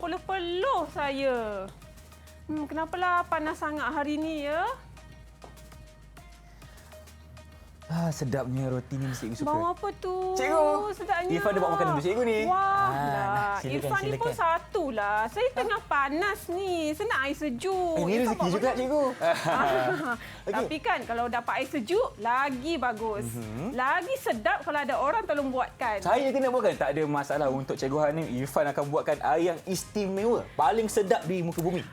peluh-peluh saya. Kenapalah panas sangat hari ni ya? Sedapnya roti ni cikgu suka. Bau apa tu? Cikgu! Sedapnya. Irfan dah bawa makan dulu cikgu ni. Wah, silakan, Irfan ni pun satulah. Saya tengah panas ni. Saya nak air sejuk. Ini rezeki juga cikgu. Tapi kan kalau dapat air sejuk, lagi bagus. Lagi sedap kalau ada orang tolong buatkan. Saya kena buatkan. Tak ada masalah untuk cikgu Hanim. Irfan akan buatkan air yang istimewa. Paling sedap di muka bumi.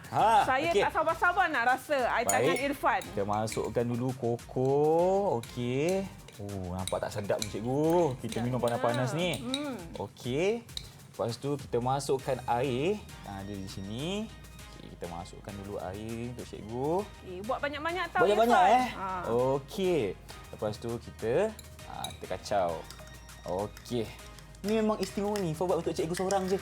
Saya tak sabar-sabar nak rasa air tangan Irfan. Kita masukkan dulu koko. Okey. Nampak tak sedap ni cikgu. Kita minum panas-panas ni. Okey. Lepas tu kita masukkan air. Ada di sini. Okey, kita masukkan dulu air untuk cikgu. Buat banyak-banyak tau Banyak-banyak Irfan. Okey. Lepas tu kita kacau. Okey. Ini memang istimewa ni. Irfan buat untuk cikgu seorang je.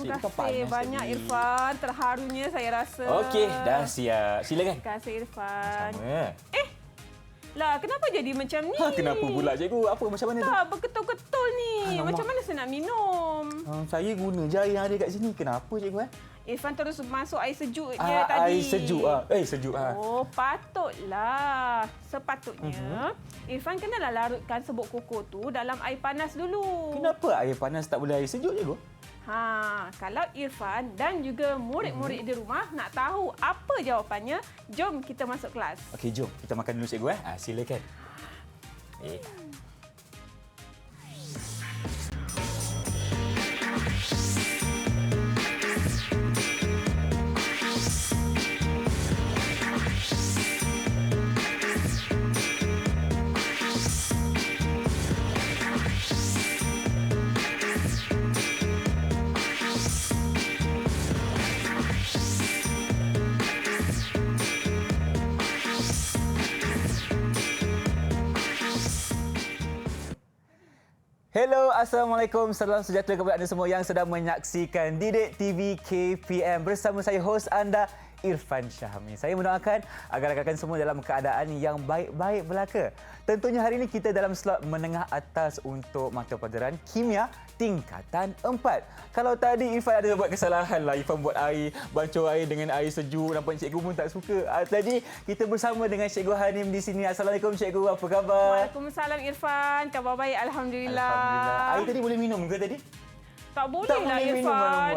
Terima kasih banyak tadi. Irfan. Terharunya saya rasa. Okey, dah siap. Silakan. Terima kasih Irfan. Sama. Lah, kenapa jadi macam ni? Kenapa pula cikgu? Apa macam mana tu? Tak, berketul-ketul ni. Macam mana saya nak minum? Saya guna je air yang ada kat sini. Kenapa cikgu? Irfan terus masuk air sejuk je tadi. Air sejuk. Sejuk. Oh, patutlah. Sepatutnya, Irfan kenalah larutkan serbuk koko tu dalam air panas dulu. Kenapa air panas tak boleh air sejuk cikgu? Kalau Irfan dan juga murid-murid di rumah nak tahu apa jawapannya, jom kita masuk kelas. Okey, jom. Kita makan dulu cikgu. Silakan. Hello, Assalamualaikum. Salam sejahtera kepada anda semua yang sedang menyaksikan Didik TV KPM. Bersama saya, hos anda, Irfan Syahmi. Saya mendoakan agar rakan-rakan semua dalam keadaan yang baik-baik belaka. Tentunya hari ini kita dalam slot menengah atas untuk mata pelajaran Kimia tingkatan 4. Kalau tadi Irfan ada buat kesalahan lah. Irfan buat air, bancuh air dengan air sejuk. Nampak cikgu pun tak suka. Tadi kita bersama dengan Cikgu Hanim di sini. Assalamualaikum cikgu, apa khabar? Waalaikumsalam Irfan. Khabar baik, Alhamdulillah. Alhamdulillah. Air tadi boleh minum ke tadi? Tak boleh lah Irfan.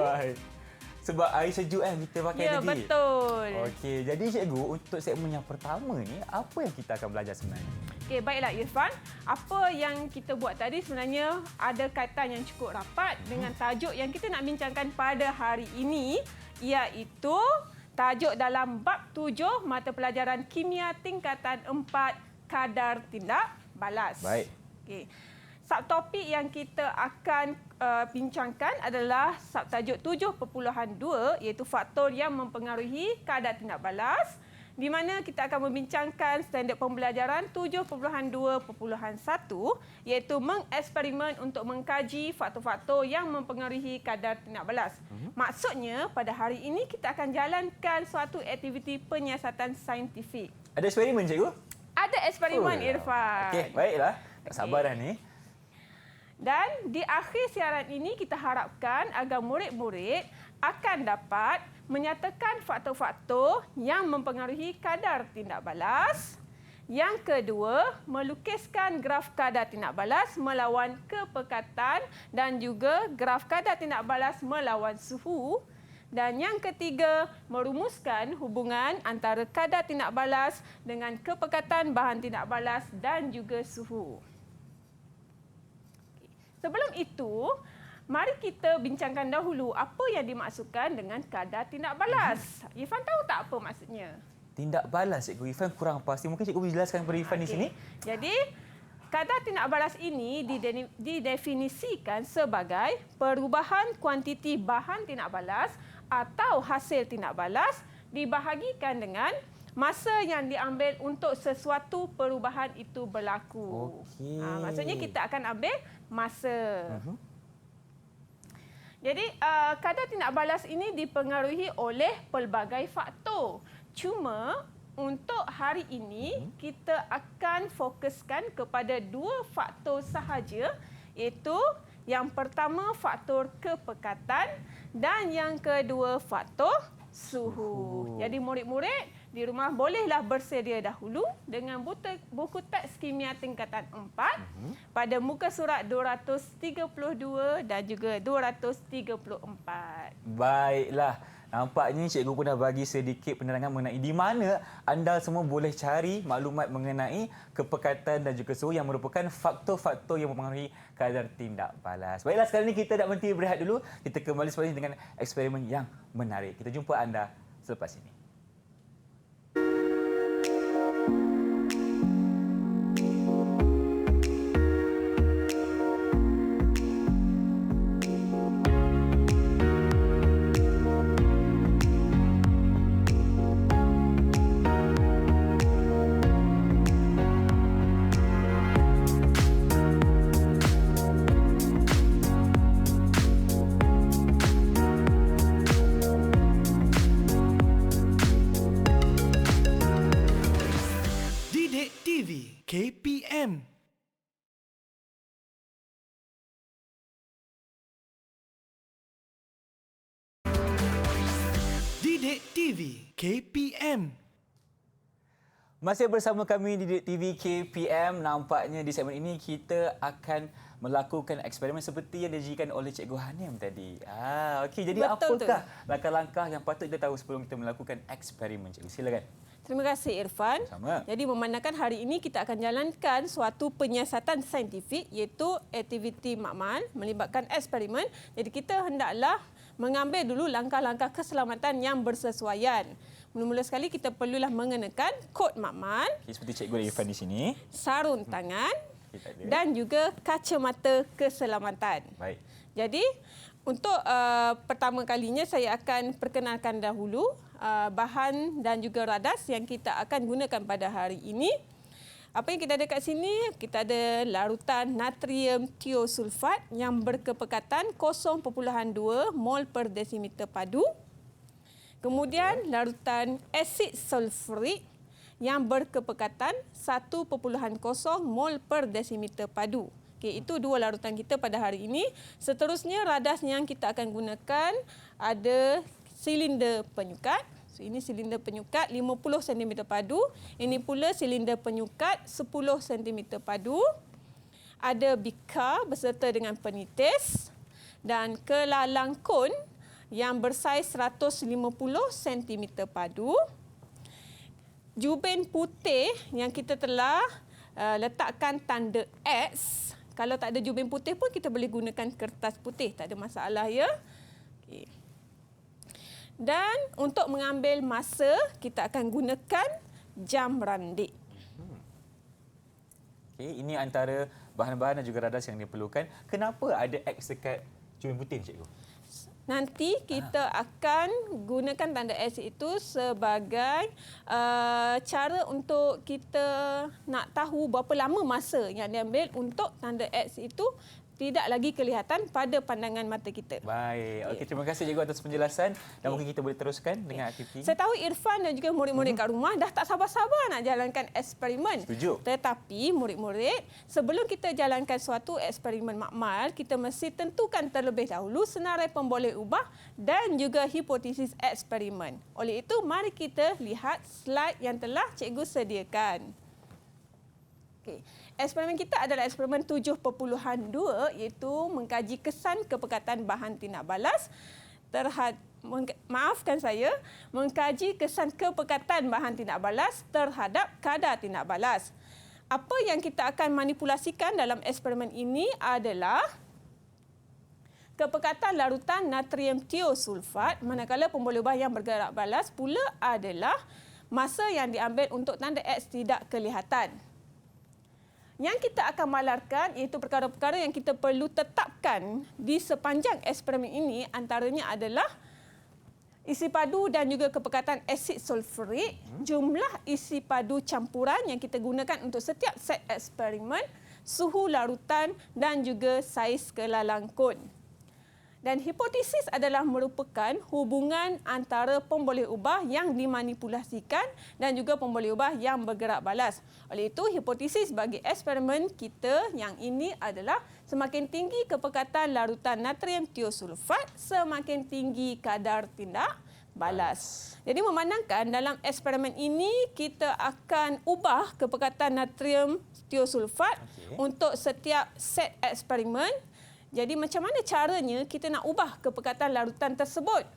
Sebab air sejuk kita pakai tadi. Ya, betul. Okey, jadi cikgu, untuk segmen yang pertama ni, apa yang kita akan belajar sebenarnya? Okey, baiklah Irfan. Apa yang kita buat tadi sebenarnya ada kaitan yang cukup rapat dengan tajuk yang kita nak bincangkan pada hari ini, iaitu tajuk dalam bab 7 mata pelajaran Kimia tingkatan 4 kadar tindak balas. Baik. Okey. Subtopik yang kita akan bincangkan adalah subtajuk 7.2 iaitu faktor yang mempengaruhi kadar tindak balas, di mana kita akan membincangkan standard pembelajaran 7.2.1 iaitu mengeksperimen untuk mengkaji faktor-faktor yang mempengaruhi kadar tindak balas. Maksudnya pada hari ini kita akan jalankan suatu aktiviti penyiasatan saintifik. Ada eksperimen cikgu? Ada eksperimen Irfan. Okey, baiklah. Tak sabar dah ni. Dan di akhir siaran ini kita harapkan agar murid-murid akan dapat menyatakan faktor-faktor yang mempengaruhi kadar tindak balas. Yang kedua, melukiskan graf kadar tindak balas melawan kepekatan dan juga graf kadar tindak balas melawan suhu. Dan yang ketiga, merumuskan hubungan antara kadar tindak balas dengan kepekatan bahan tindak balas dan juga suhu. Sebelum itu, mari kita bincangkan dahulu apa yang dimaksudkan dengan kadar tindak balas. Irfan tahu tak apa maksudnya? Tindak balas, cikgu. Irfan kurang pasti. Mungkin cikgu boleh jelaskan kepada Irfan di sini. Jadi, kadar tindak balas ini didefinisikan sebagai perubahan kuantiti bahan tindak balas atau hasil tindak balas dibahagikan dengan masa yang diambil untuk sesuatu perubahan itu berlaku. Okey. Maksudnya kita akan ambil masa. Jadi, kadar tindak balas ini dipengaruhi oleh pelbagai faktor. Cuma, untuk hari ini, kita akan fokuskan kepada 2 faktor sahaja, iaitu Yang pertama faktor kepekatan dan yang kedua faktor suhu. Jadi murid-murid di rumah bolehlah bersedia dahulu dengan buku teks kimia tingkatan 4 pada muka surat 232 dan juga 234. Baiklah. Nampaknya cikgu pun dah bagi sedikit penerangan mengenai di mana anda semua boleh cari maklumat mengenai kepekatan dan juga suhu yang merupakan faktor-faktor yang mempengaruhi kadar tindak balas. Baiklah, sekarang ini kita nak berhenti berehat dulu. Kita kembali selepas ini dengan eksperimen yang menarik. Kita jumpa anda selepas ini. Didik TV KPM. Didik TV KPM. Masih bersama kami di Didik TV KPM. Nampaknya di segmen ini kita akan melakukan eksperimen seperti yang dijanjikan oleh Cikgu Hanim tadi. Okey, jadi Betul apakah langkah-langkah yang patut kita tahu sebelum kita melakukan eksperimen, Cikgu? Silakan. Terima kasih Irfan. Sama. Jadi memandangkan hari ini kita akan jalankan suatu penyiasatan saintifik iaitu aktiviti makmal melibatkan eksperimen. Jadi kita hendaklah mengambil dulu langkah-langkah keselamatan yang bersesuaian. Mula-mula sekali kita perlulah mengenakan kod makmal, Seperti Cikgu Irfan di sini. sarung tangan Kita ada. dan juga kacamata keselamatan. Baik. Jadi untuk pertama kalinya saya akan perkenalkan dahulu bahan dan juga radas yang kita akan gunakan pada hari ini. Apa yang kita ada kat sini? Kita ada larutan natrium tiosulfat yang berkepekatan 0.2 mol per desimeter padu. Kemudian larutan asid sulfurik yang berkepekatan 1.0 mol per desimeter padu. Okey, itu dua larutan kita pada hari ini. Seterusnya radas yang kita akan gunakan ada silinder penyukat. So, ini silinder penyukat 50 cm padu. Ini pula silinder penyukat 10 cm padu. Ada bika beserta dengan penitis dan kelalang kon yang bersaiz 150 cm padu. Jubin putih yang kita telah letakkan tanda X. Kalau tak ada jubin putih pun kita boleh gunakan kertas putih, tak ada masalah ya. Okey. Dan untuk mengambil masa, kita akan gunakan jam randik. Okey, ini antara bahan-bahan dan juga radas yang diperlukan. Kenapa ada X dekat jubin putih, Cikgu? Nanti kita akan gunakan tanda S itu sebagai cara untuk kita nak tahu berapa lama masa yang diambil untuk tanda X itu tidak lagi kelihatan pada pandangan mata kita. Baik. Okey, terima kasih Cikgu atas penjelasan dan mungkin kita boleh teruskan dengan aktiviti. Saya tahu Irfan dan juga murid-murid kat rumah dah tak sabar-sabar nak jalankan eksperimen. Setuju. Tetapi murid-murid, sebelum kita jalankan suatu eksperimen makmal, kita mesti tentukan terlebih dahulu senarai pemboleh ubah dan juga hipotesis eksperimen. Oleh itu, mari kita lihat slide yang telah cikgu sediakan. Okey. Eksperimen kita adalah eksperimen 7.2 iaitu mengkaji kesan kepekatan bahan tindak balas mengkaji kesan kepekatan bahan tindak balas terhadap kadar tindak balas. Apa yang kita akan manipulasikan dalam eksperimen ini adalah kepekatan larutan natrium tiosulfat, manakala pemboleh ubah yang bergerak balas pula adalah masa yang diambil untuk tanda X tidak kelihatan. Yang kita akan malarkan iaitu perkara-perkara yang kita perlu tetapkan di sepanjang eksperimen ini, antaranya adalah isi padu dan juga kepekatan asid sulfurik, jumlah isi padu campuran yang kita gunakan untuk setiap set eksperimen, suhu larutan dan juga saiz kelalang kon. Dan hipotesis adalah merupakan hubungan antara pemboleh ubah yang dimanipulasikan dan juga pemboleh ubah yang bergerak balas. Oleh itu, hipotesis bagi eksperimen kita yang ini adalah semakin tinggi kepekatan larutan natrium tiosulfat, semakin tinggi kadar tindak balas. Jadi memandangkan dalam eksperimen ini kita akan ubah kepekatan natrium tiosulfat untuk setiap set eksperimen. Jadi macam mana caranya kita nak ubah kepekatan larutan tersebut?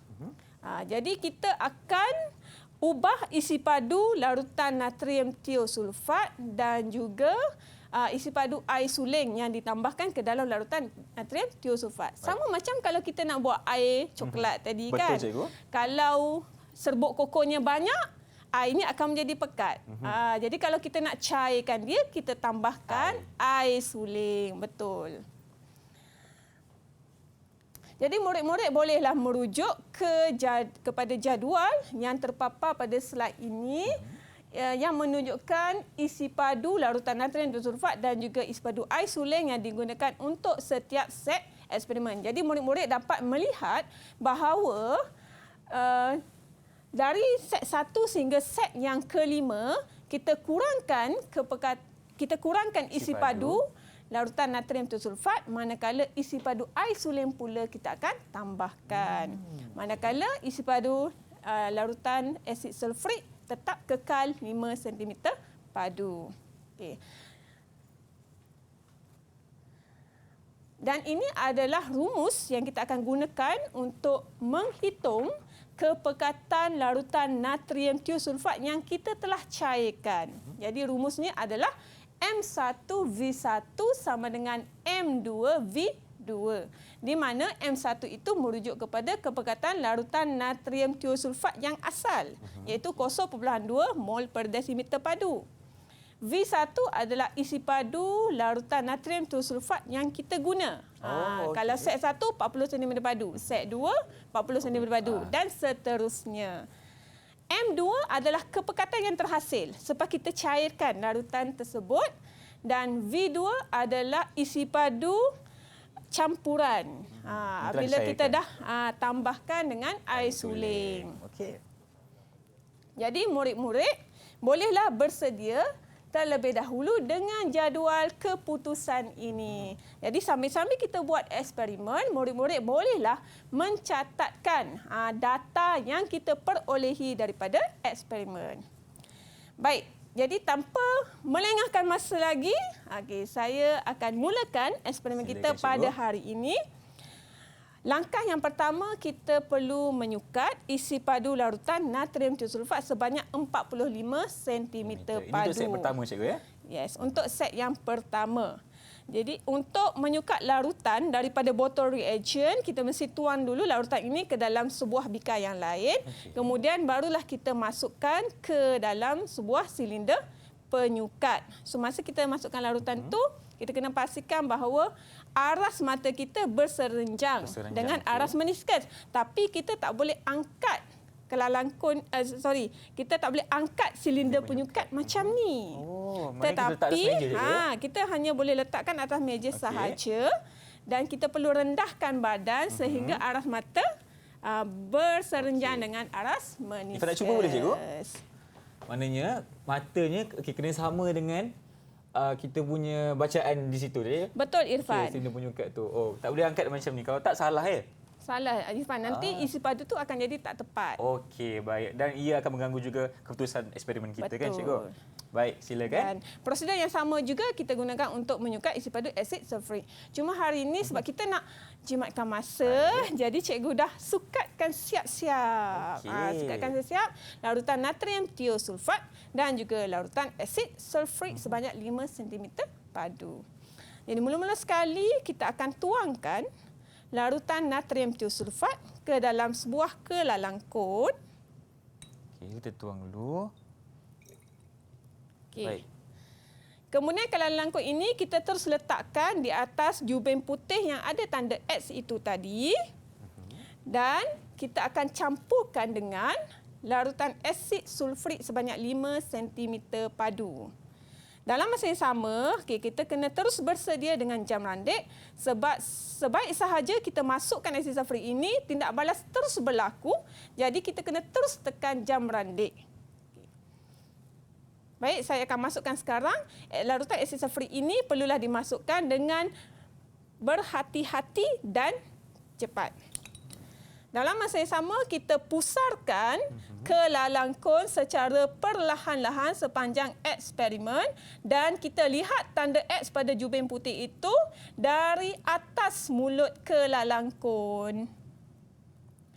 Jadi kita akan ubah isi padu larutan natrium tiosulfat dan juga isi padu air suling yang ditambahkan ke dalam larutan natrium tiosulfat. Sama macam kalau kita nak buat air coklat tadi kan. Betul, cikgu. Kalau serbuk kokonya banyak, air ini akan menjadi pekat. Jadi kalau kita nak cairkan dia, kita tambahkan air suling. Betul. Jadi murid-murid bolehlah merujuk kepada jadual yang terpapar pada slide ini yang menunjukkan isi padu larutan natrium tiosulfat dan juga isi padu air suling yang digunakan untuk setiap set eksperimen. Jadi murid-murid dapat melihat bahawa dari set 1 sehingga set yang kelima, kita kurangkan isi padu larutan natrium tiosulfat, manakala isi padu air suling pula kita akan tambahkan. Manakala isi padu larutan asid sulfurik tetap kekal 5 cm padu. Okey. Dan ini adalah rumus yang kita akan gunakan untuk menghitung kepekatan larutan natrium tiosulfat yang kita telah cairkan. Jadi rumusnya adalah M1V1 sama dengan M2V2. Di mana M1 itu merujuk kepada kepekatan larutan natrium tiosulfat yang asal, iaitu 0.2 mol per desimeter padu. V1 adalah isi padu larutan natrium tiosulfat yang kita guna. Kalau set 1, 40 cm padu. Set 2, 40 cm padu. Dan seterusnya. M2 adalah kepekatan yang terhasil selepas kita cairkan larutan tersebut, dan V2 adalah isi padu campuran bila kita dah tambahkan dengan air suling. Okey. Jadi murid-murid bolehlah bersedia terlebih dahulu dengan jadual keputusan ini. Jadi sambil-sambil kita buat eksperimen, murid-murid bolehlah mencatatkan data yang kita perolehi daripada eksperimen. Baik, jadi tanpa melengahkan masa lagi, saya akan mulakan eksperimen kita pada hari ini. Langkah yang pertama, kita perlu menyukat isi padu larutan natrium tiosulfat sebanyak 45 cm padu. Ini untuk set pertama, cikgu ya? Yes, untuk set yang pertama. Jadi untuk menyukat larutan daripada botol reagent, kita mesti tuang dulu larutan ini ke dalam sebuah bikar yang lain. Kemudian barulah kita masukkan ke dalam sebuah silinder penyukat. So masa kita masukkan larutan tu, kita kena pastikan bahawa aras mata kita berserenjang dengan aras meniskus. Tapi kita tak boleh angkat kita tak boleh angkat silinder penyukat macam ni. Tetapi kita hanya boleh letakkan atas meja sahaja, dan kita perlu rendahkan badan sehingga aras mata berserenjang dengan aras meniskus. Kita nak cuba boleh, cikgu? Maknanya matanya kena sama dengan kita punya bacaan di situ dia. Betul, Irfan. Silinder penyukat tu. Tak boleh angkat macam ni. Kalau tak salah ya? Salah, Irfan. Nanti isi padu tu akan jadi tak tepat. Okey, baik. Dan ia akan mengganggu juga keputusan eksperimen kita. Betul. Kan, cikgu? Baik, silakan. Dan prosedur yang sama juga kita gunakan untuk menyukat isi padu asid sulfurik. Cuma hari ini sebab kita nak jimatkan masa, jadi cikgu dah sukatkan siap-siap. Sukatkan siap larutan natrium tiosulfat dan juga larutan asid sulfurik sebanyak 5 cm padu. Jadi mula-mula sekali kita akan tuangkan larutan natrium tiosulfat ke dalam sebuah kelalangkut. Okey, kita tuang dulu. Okey. Baik. Kemudian kelalangkut ini kita terus letakkan di atas jubin putih yang ada tanda X itu tadi. Dan kita akan campurkan dengan larutan asid sulfurik sebanyak 5 cm padu. Dalam masa yang sama, kita kena terus bersedia dengan jam randik sebab sebaik sahaja kita masukkan accessory ini, tindak balas terus berlaku. Jadi kita kena terus tekan jam randik. Baik, saya akan masukkan sekarang. Larutan accessory ini perlulah dimasukkan dengan berhati-hati dan cepat. Dalam masa yang sama, kita pusarkan ke lalangkon secara perlahan-lahan sepanjang eksperimen dan kita lihat tanda X pada jubin putih itu dari atas mulut ke lalangkon.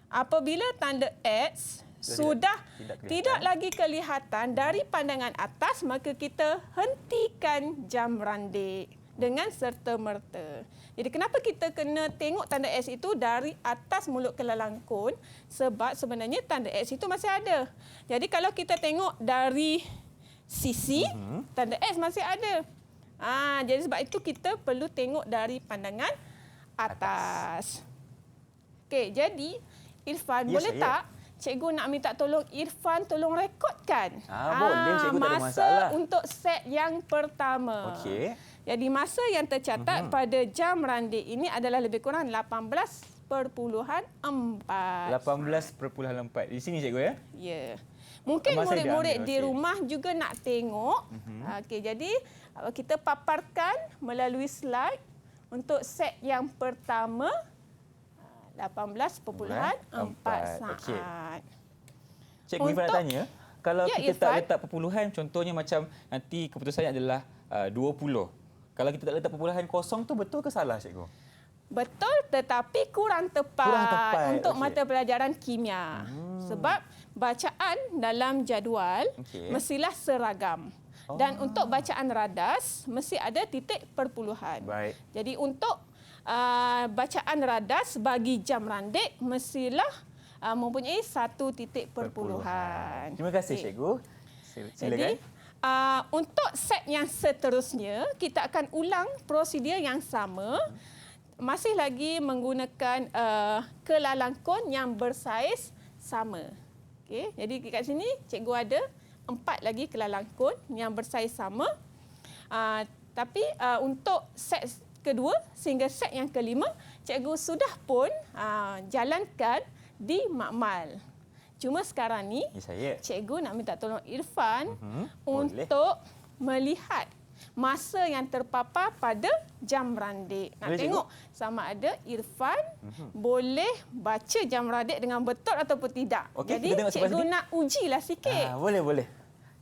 Apabila tanda X sudah tidak lagi kelihatan dari pandangan atas, maka kita hentikan jam randik dengan serta-merta. Jadi kenapa kita kena tengok tanda X itu dari atas mulut ke lalangkon? Sebab sebenarnya tanda X itu masih ada. Jadi kalau kita tengok dari sisi, tanda X masih ada. Jadi sebab itu kita perlu tengok dari pandangan atas. Okey, jadi Irfan, boleh tak cikgu nak minta tolong Irfan tolong rekodkan boleh, cikgu, tak ada masa masalah. untuk set yang pertama. Okey. Jadi masa yang tercatat pada jam randik ini adalah lebih kurang 18.4. 18.4. Di sini cikgu ya? Ya. Mungkin Masa murid-murid diambil, di okey. rumah juga nak tengok. Okey, jadi kita paparkan melalui slide untuk set yang pertama 18.4 saat. Okey. Cikgu Irfan nak tanya, kalau Ya, kita tak Irfan. letak perpuluhan, contohnya macam nanti keputusannya adalah 20. Kalau kita tak letak perpuluhan kosong tu betul ke salah cikgu? Betul, tetapi kurang tepat, Kurang tepat, untuk okey. mata pelajaran kimia. Sebab bacaan dalam jadual Okey. mestilah seragam. Dan untuk bacaan radas mesti ada titik perpuluhan. Baik. Jadi untuk bacaan radas bagi jam randik mestilah mempunyai satu titik perpuluhan. Terima kasih Okey. cikgu. Jadi, Silakan. untuk set yang seterusnya, kita akan ulang prosedur yang sama. Masih lagi menggunakan kelalangkon yang bersaiz sama. Okey, jadi kat sini cikgu ada 4 lagi kelalangkon yang bersaiz sama. Tapi untuk set kedua sehingga set yang kelima, cikgu sudah pun jalankan di makmal. Cuma sekarang ni, Ya, saya. cikgu nak minta tolong Irfan boleh. untuk melihat masa yang terpapar pada jam randik. Nak Boleh, tengok sama ada Irfan boleh baca jam randik dengan betul ataupun tidak. Okey, Jadi kita tengok sebelah cikgu sini. nak ujilah sikit. Boleh.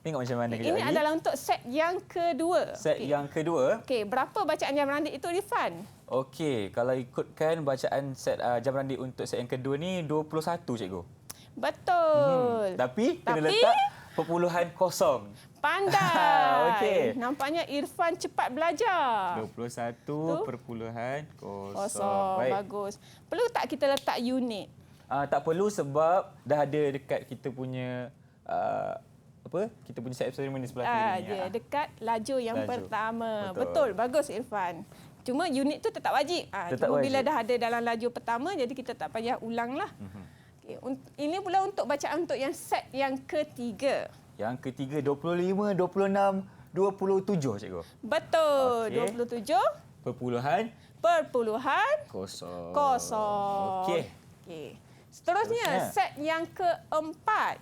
Tengok macam mana kejap Ini lagi. adalah untuk set yang kedua. Set Okey. yang kedua. Okey, berapa bacaan jam randik itu Irfan? Okey, kalau ikutkan bacaan set jam randik untuk set yang kedua ni 21 cikgu. Betul. Tapi kena Tapi- letak perpuluhan kosong. Pandai. Okey. Nampaknya Irfan cepat belajar. 21.0. Kosong. Baik. Bagus. Perlu tak kita letak unit? Tak perlu sebab dah ada dekat kita punya kita punya set eksperimen di sebelah kiri ni. Dia dekat laju yang Laju. pertama. Betul. Betul. Bagus Irfan. Cuma unit tu tetap wajib. Tetap Cuma bila wajib. dah ada dalam laju pertama, jadi kita tak payah ulang lah. Okey, ini pula untuk bacaan untuk yang set yang ketiga. Yang ketiga 25, 26, 27 cikgu. Betul. Okey. 27 Perpuluhan perpuluhan kosong. kosong. Okey. Okey. Seterusnya, set yang keempat.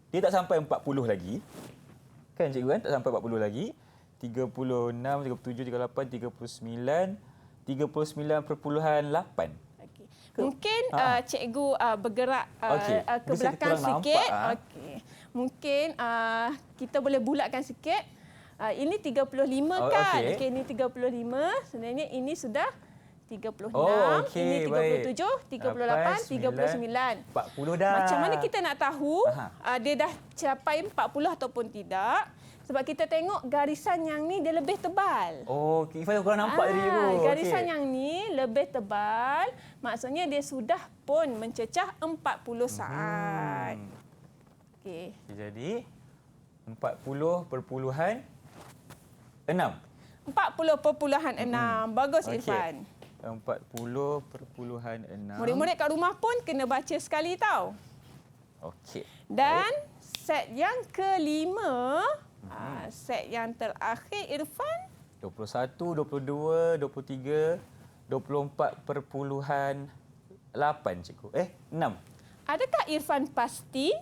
Dia tak sampai 40 lagi. Kan cikgu kan? Tak sampai 40 lagi. 36, 37, 38, 39, 39.8. Okey. Mungkin cikgu bergerak Okey. ke Bisa belakang kurang nampak, sikit. Okey. Mungkin kita boleh bulatkan sikit. Ini 35 kan? okey. Okey, ini 35. Sebenarnya ini sudah 36. Oh, okey, Ini 37, 38, 39. 39. 40 dah. Macam mana kita nak tahu dia dah capai 40 ataupun tidak? Sebab kita tengok garisan yang ni dia lebih tebal. Oh, Ifan kurang nampak tadi cikgu. Garisan Okey. yang ni lebih tebal, maksudnya dia sudah pun mencecah 40 saat. Okey. Jadi 40.6. 40.6. Bagus Okey. Irfan. 40.6. Murid-murid kat rumah pun kena baca sekali tau. Okey. Dan set yang kelima Set yang terakhir Irfan. 21, 22, 23, 24.8 cikgu. 6. Adakah Irfan pasti?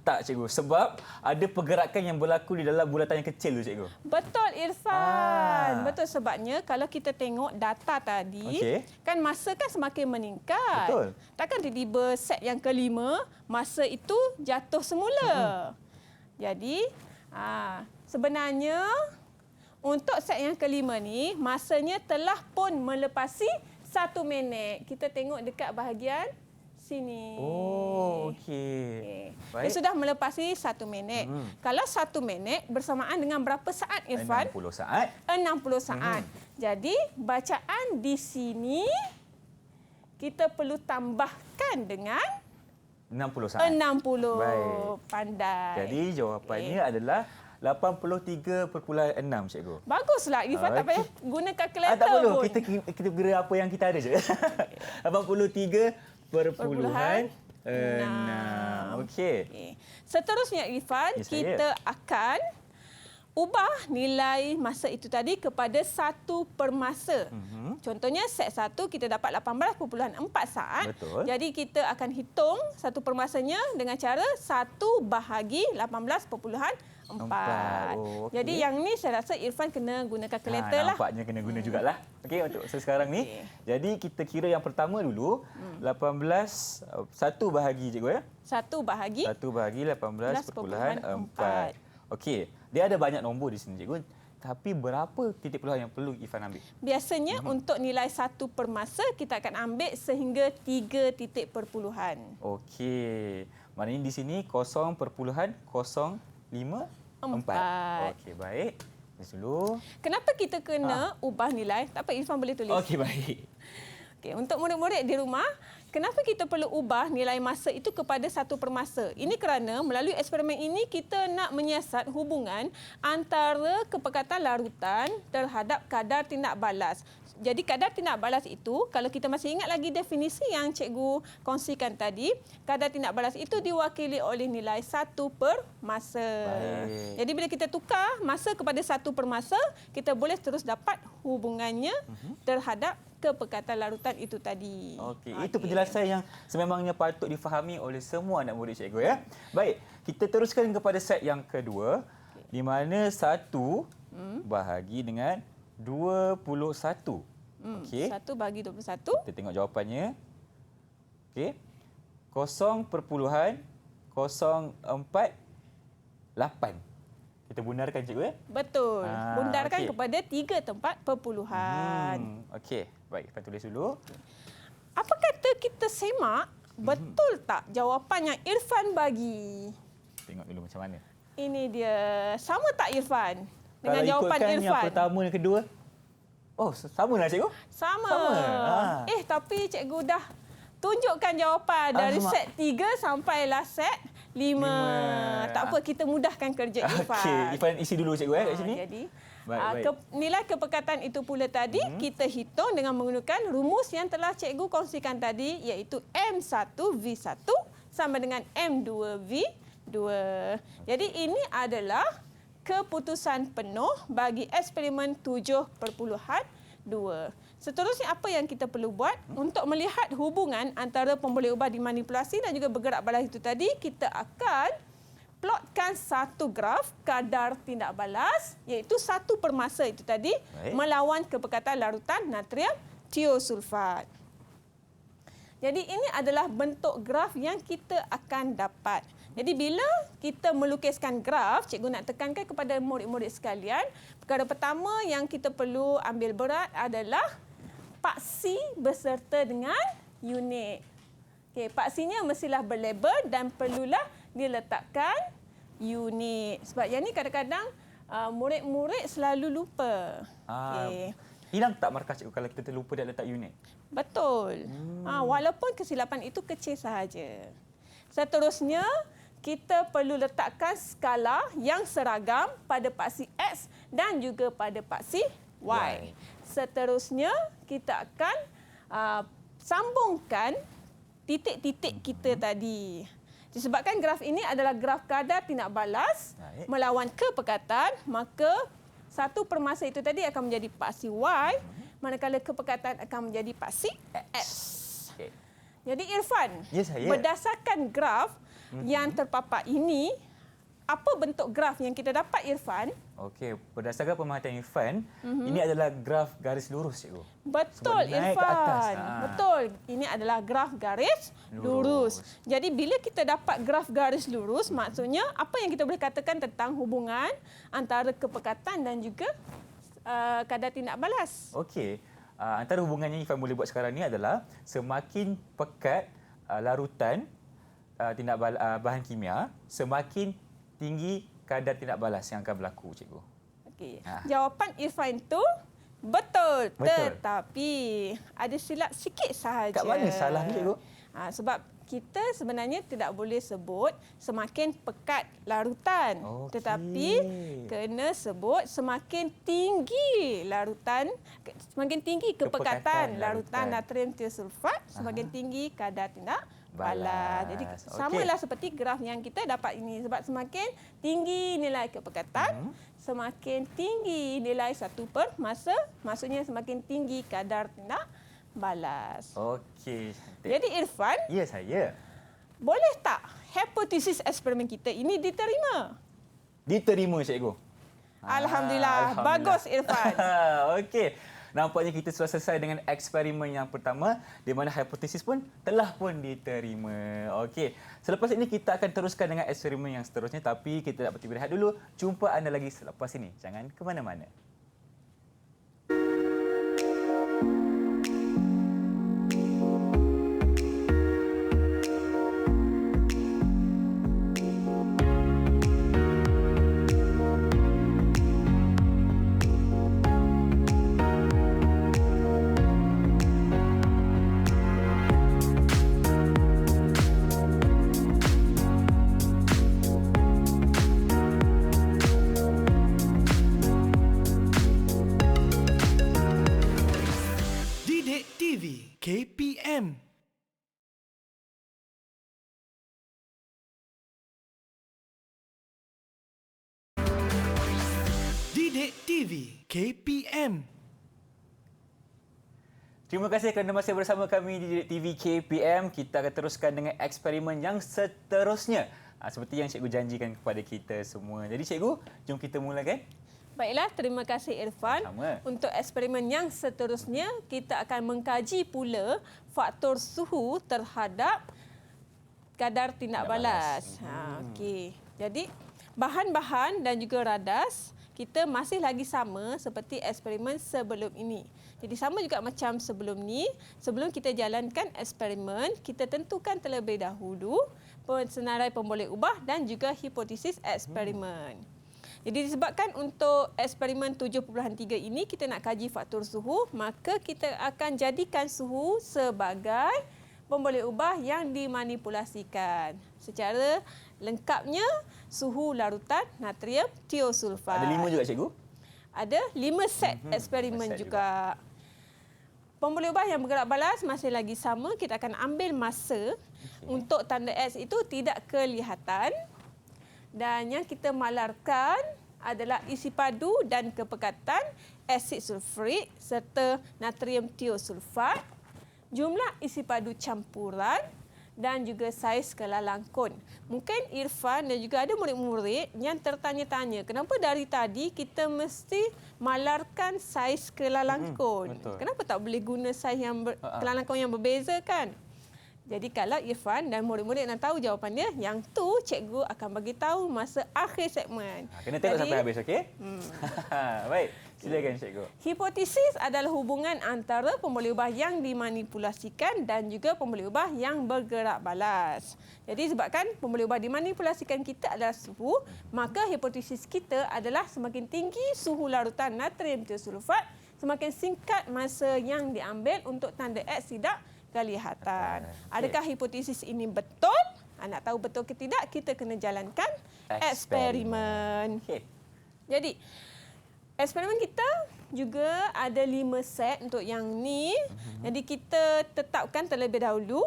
Tak cikgu. Sebab ada pergerakan yang berlaku di dalam bulatan yang kecil tu cikgu. Betul Irfan. Betul, sebabnya kalau kita tengok data tadi, kan masa kan semakin meningkat. Betul. Takkan tiba-tiba set yang kelima, masa itu jatuh semula. Jadi, sebenarnya untuk set yang kelima ni, masanya telah pun melepasi 1 minit. Kita tengok dekat bahagian sini. Oh, okey. Dia sudah melepasi 1 minit. Kalau 1 minit bersamaan dengan berapa saat Irfan? 60 saat. 60 saat. Jadi bacaan di sini kita perlu tambahkan dengan 60 saat. 60. Baik. Pandai. Jadi jawapannya adalah 83.6 cikgu. Baguslah Irfan, tak payah guna kalkulator tak perlu. pun. Kita kira apa yang kita ada je. 83.6. Okey. Seterusnya Irfan, kita akan ubah nilai masa itu tadi kepada 1 per masa. Contohnya set 1 kita dapat 18.4 saat. Betul. Jadi kita akan hitung 1 per masanya dengan cara 1 bahagi 18.4. Oh, okay. Jadi yang ni saya rasa Irfan kena guna kalkulator lah. Nampaknya kena guna jugalah. Okey, untuk sekarang ni. Jadi kita kira yang pertama dulu. 1 bahagi cikgu ya. 1 bahagi 18.4. Okey, dia ada banyak nombor di sini cikgu. Tapi berapa titik peluhan yang perlu Irfan ambil? Biasanya untuk nilai 1 per masa kita akan ambil sehingga 3 titik perpuluhan. Okey. Maknanya di sini 0.054. Okey, baik. Dulu. Kenapa kita kena ubah nilai? Tak apa, Irfan boleh tulis. Okey, baik. Okey, untuk murid-murid di rumah, kenapa kita perlu ubah nilai masa itu kepada 1 per masa? Ini kerana melalui eksperimen ini kita nak menyiasat hubungan antara kepekatan larutan terhadap kadar tindak balas. Jadi kadar tindak balas itu, kalau kita masih ingat lagi definisi yang cikgu kongsikan tadi, kadar tindak balas itu diwakili oleh nilai 1 per masa. Baik. Jadi bila kita tukar masa kepada 1 per masa, kita boleh terus dapat hubungannya terhadap kepekatan larutan itu tadi. Okey, itu penjelasan yang sememangnya patut difahami oleh semua anak murid cikgu ya. Baik, kita teruskan kepada set yang kedua, di mana 1 bahagi dengan 21. Okey. 1 bahagi 21. Kita tengok jawapannya. Okey. 0.048. Kita bundarkan cikgu ya. Betul. Bundarkan okey. kepada 3 tempat perpuluhan. Okey, baik. Kita tulis dulu. Apa kata kita semak, betul tak jawapan yang Irfan bagi? Tengok dulu macam mana. Ini dia. Sama tak Irfan dengan Kalau jawapan ikutkan Irfan? yang pertama dan kedua. Oh, samalah cikgu. Sama. Tapi cikgu dah tunjukkan jawapan dari set 3 sampailah set 5. Tak apa, kita mudahkan kerja Irfan. Okey, Irfan isi dulu cikgu kat sini. Jadi, baik. nilai kepekatan itu pula tadi kita hitung dengan menggunakan rumus yang telah cikgu kongsikan tadi, iaitu M1V1 sama dengan M2V2. Jadi ini adalah keputusan penuh bagi eksperimen 7.2. Seterusnya apa yang kita perlu buat untuk melihat hubungan antara pemboleh ubah dimanipulasi dan juga bergerak balas itu tadi, kita akan plotkan satu graf kadar tindak balas, iaitu 1 per masa itu tadi, melawan kepekatan larutan natrium tiosulfat. Jadi ini adalah bentuk graf yang kita akan dapat. Jadi bila kita melukiskan graf, cikgu nak tekankan kepada murid-murid sekalian, perkara pertama yang kita perlu ambil berat adalah paksi beserta dengan unit. Okey, paksinya mestilah berlabel dan perlulah diletakkan unit. Sebab yang ni kadang-kadang murid-murid selalu lupa. Hilang tak markah cikgu kalau kita terlupa dia letak unit? Betul. Walaupun kesilapan itu kecil sahaja. Seterusnya, kita perlu letakkan skala yang seragam pada paksi X dan juga pada paksi Y. Seterusnya, kita akan sambungkan titik-titik kita tadi. Disebabkan graf ini adalah graf kadar tindak balas Baik. melawan kepekatan, maka satu permasa itu tadi akan menjadi paksi Y, manakala kepekatan akan menjadi paksi X. Okey. Jadi Irfan, Ya, saya. berdasarkan graf yang terpapar ini, apa bentuk graf yang kita dapat Irfan? Okey, berdasarkan pemerhatian Irfan, ini adalah graf garis lurus, cikgu. Betul Sebab naik ke Irfan. atas. Betul. Ini adalah graf garis lurus. Jadi bila kita dapat graf garis lurus, maksudnya apa yang kita boleh katakan tentang hubungan antara kepekatan dan juga kadar tindak balas. Okey, antara hubungannya Irfan boleh buat sekarang ni adalah semakin pekat larutan bahan kimia, semakin tinggi kadar tindak balas yang akan berlaku, cikgu. Okey. Ah. Jawapan Irfan itu betul. Betul. Tetapi ada silap sikit sahaja. Kat mana salahnya, cikgu? Sebab kita sebenarnya tidak boleh sebut semakin pekat larutan. Okey. Tetapi kena sebut semakin tinggi larutan, semakin tinggi kepekatan larutan natrium tiosulfat, semakin tinggi kadar tindak balas. Jadi Okey. samalah seperti graf yang kita dapat ini. Sebab semakin tinggi nilai kepekatan, semakin tinggi nilai satu per massa, maksudnya semakin tinggi kadar tindak balas. Okey, cantik. Jadi Irfan, Ya, saya. boleh tak hipotesis eksperimen kita ini diterima? Diterima, cikgu. Alhamdulillah. Bagus Irfan. Okey. Nampaknya kita sudah selesai dengan eksperimen yang pertama di mana hipotesis pun telah pun diterima. Okey. Selepas ini kita akan teruskan dengan eksperimen yang seterusnya, tapi kita dapat berehat dulu. Jumpa anda lagi selepas ini. Jangan ke mana-mana. Didik TV KPM. Didik TV KPM. Terima kasih kerana masih bersama kami di Didik TV KPM. Kita akan teruskan dengan eksperimen yang seterusnya. Seperti yang cikgu janjikan kepada kita semua. Jadi cikgu, jom kita mulakan. Baiklah, terima kasih Irfan. Sama. Untuk eksperimen yang seterusnya, kita akan mengkaji pula faktor suhu terhadap kadar tindak balas. Okey. Jadi, bahan-bahan dan juga radas kita masih lagi sama seperti eksperimen sebelum ini. Jadi sama juga macam sebelum ni, sebelum kita jalankan eksperimen, kita tentukan terlebih dahulu senarai pemboleh ubah dan juga hipotesis eksperimen. Jadi disebabkan untuk eksperimen 7.3 ini kita nak kaji faktor suhu, maka kita akan jadikan suhu sebagai pemboleh ubah yang dimanipulasikan. Secara lengkapnya, suhu larutan natrium tiosulfat. Ada 5 juga cikgu? Ada 5 set eksperimen set juga. Pemboleh ubah yang bergerak balas masih lagi sama. Kita akan ambil masa untuk tanda X itu tidak kelihatan. Dan yang kita malarkan adalah isi padu dan kepekatan asid sulfurik serta natrium tiosulfat, jumlah isi padu campuran dan juga saiz kelalangkun. Mungkin Irfan dan juga ada murid-murid yang tertanya-tanya, kenapa dari tadi kita mesti malarkan saiz kelalangkun? Betul. Kenapa tak boleh guna saiz yang kelalangkun yang berbeza kan? Jadi kalau Irfan dan murid-murid nak tahu jawapannya, yang tu cikgu akan bagi tahu masa akhir segmen. Kena tengok sampai habis, okey? Baik, silakan cikgu. Hipotesis adalah hubungan antara pemboleh ubah yang dimanipulasikan dan juga pemboleh ubah yang bergerak balas. Jadi sebabkan pemboleh ubah dimanipulasikan kita adalah suhu, maka hipotesis kita adalah semakin tinggi suhu larutan natrium tiosulfat, semakin singkat masa yang diambil untuk tanda X tidak kelihatan. Adakah hipotesis ini betul? Nak tahu betul ke tidak, kita kena jalankan eksperimen. Okey. Jadi, eksperimen kita juga ada 5 set untuk yang ni. Jadi kita tetapkan terlebih dahulu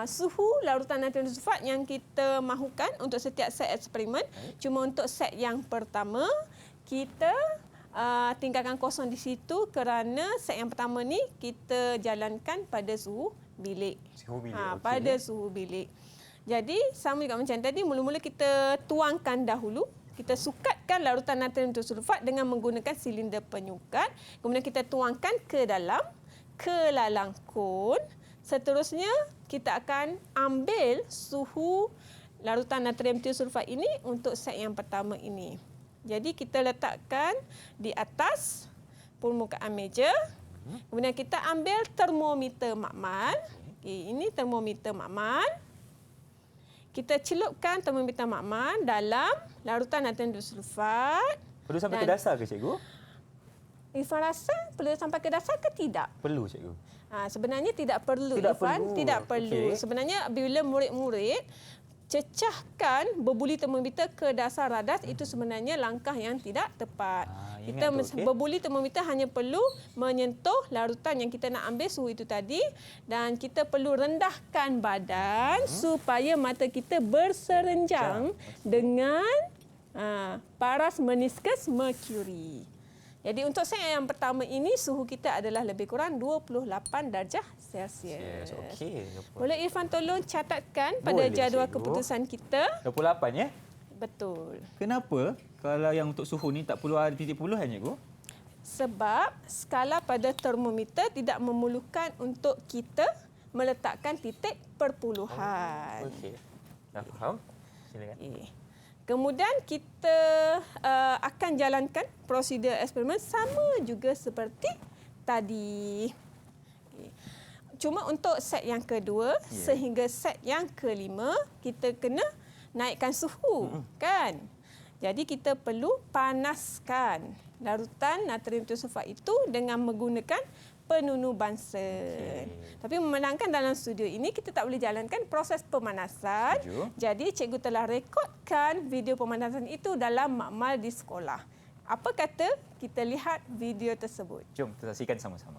suhu larutan natrium sulfat yang kita mahukan untuk setiap set eksperimen. Cuma untuk set yang pertama, kita tinggalkan kosong di situ kerana set yang pertama ni kita jalankan pada suhu bilik. Suhu bilik, okey. Pada suhu bilik. Jadi sama juga macam tadi, mula-mula kita tuangkan dahulu. Kita sukatkan larutan natrium sulfat dengan menggunakan silinder penyukat. Kemudian kita tuangkan ke dalam kelalang kon. Seterusnya kita akan ambil suhu larutan natrium sulfat ini untuk set yang pertama ini. Jadi kita letakkan di atas permukaan meja. Kemudian kita ambil termometer makmal. Okey, ini termometer makmal. Kita celupkan termometer makmal dalam larutan natrium sulfat. Perlu sampai ke dasar ke cikgu? Irfan rasa perlu sampai ke dasar ke tidak? Perlu cikgu. Sebenarnya tidak perlu, Tidak Irfan. perlu. Tidak perlu. Okey. Sebenarnya bila murid-murid cecahkan berbuli termometer ke dasar radas, itu sebenarnya langkah yang tidak tepat. Kita ingat tu, okey. berbuli termometer hanya perlu menyentuh larutan yang kita nak ambil suhu itu tadi, dan kita perlu rendahkan badan supaya mata kita berserenjang dengan paras meniskus merkuri. Jadi untuk set yang pertama ini suhu kita adalah lebih kurang 28 darjah Celsius. Yes, okey. Boleh Irfan tolong catatkan pada Boleh, jadual cikgu. keputusan kita? 28 ya? Betul. Kenapa kalau yang untuk suhu ni tak perlu ada titik puluhan cikgu? Sebab skala pada termometer tidak memerlukan untuk kita meletakkan titik perpuluhan. Okey. Dah faham? Silakan. Kemudian kita akan jalankan prosedur eksperimen sama juga seperti tadi. Cuma untuk set yang kedua sehingga set yang kelima, kita kena naikkan suhu, kan? Jadi kita perlu panaskan larutan natrium sulfat itu dengan menggunakan penunu Bunsen. Tapi memandangkan dalam studio ini kita tak boleh jalankan proses pemanasan. Jadi cikgu telah rekodkan video pemanasan itu dalam makmal di sekolah. Apa kata kita lihat video tersebut? Jom kita saksikan sama-sama.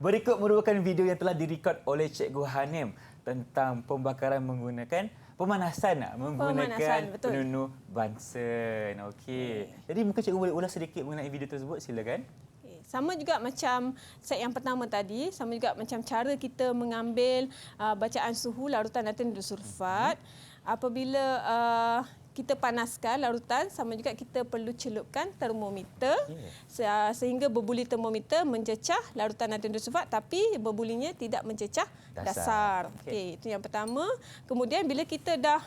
Berikut merupakan video yang telah direkod oleh Cikgu Hanim tentang pembakaran menggunakan pemanasan betul. penunu Bunsen. Okey. Jadi mungkin cikgu boleh ulas sedikit mengenai video tersebut, silakan. Sama juga macam set yang pertama tadi, sama juga macam cara kita mengambil bacaan suhu larutan natrium sulfat. Apabila kita panaskan larutan, sama juga kita perlu celupkan termometer sehingga berbuli termometer mencecah larutan natrium sulfat, tapi berbulinya tidak mencecah dasar. Okey, itu yang pertama. Kemudian bila kita dah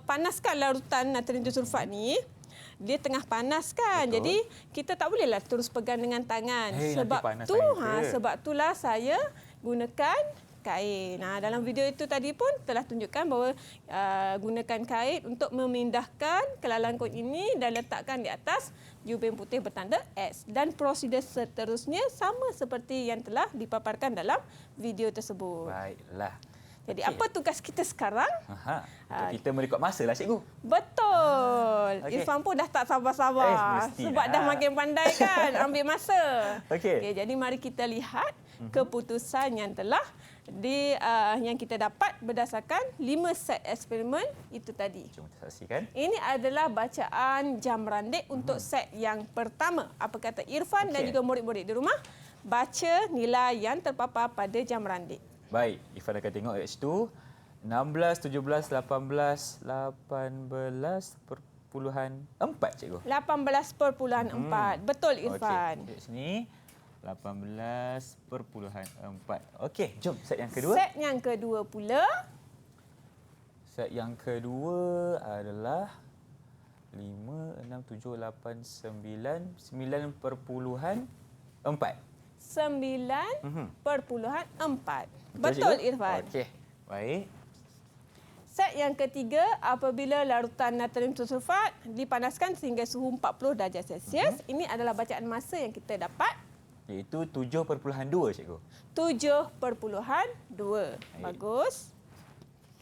panaskan larutan natrium sulfat ni, dia tengah panas kan. Betul. Jadi kita tak bolehlah terus pegang dengan tangan. Sebab itulah saya gunakan kain. Dalam video itu tadi pun telah tunjukkan bahawa gunakan kain untuk memindahkan kelalang kod ini dan letakkan di atas jubin putih bertanda X. Dan prosedur seterusnya sama seperti yang telah dipaparkan dalam video tersebut. Baiklah. Jadi Okey. apa tugas kita sekarang? Aha. Untuk kita merekod masa lah cikgu. Betul. Okey. Irfan pun dah tak sabar-sabar. Mestilah. Sebab dah makin pandai kan ambil masa. Okey. Jadi mari kita lihat keputusan yang telah yang kita dapat berdasarkan 5 set eksperimen itu tadi. Jom kita saksikan. Ini adalah bacaan jam randik untuk set yang pertama. Apa kata Irfan dan Okey. juga murid-murid di rumah? Baca nilai yang terpapar pada jam randik. Baik, Irfan akan tengok H2. 16, 17, 18, 18,4 cikgu. 18.4. Betul Irfan. Okey, kat sini 18.4. Okey, jom set yang kedua. Set yang kedua pula Set yang kedua adalah 5, 6, 7, 8, 9, 9.4. 9.4. Betul cikgu? Irfan. Okey, baik. Set yang ketiga, apabila larutan natrium sulfat dipanaskan sehingga suhu 40 darjah Celsius, ini adalah bacaan masa yang kita dapat Iaitu 7.2 cikgu. 7.2. Bagus.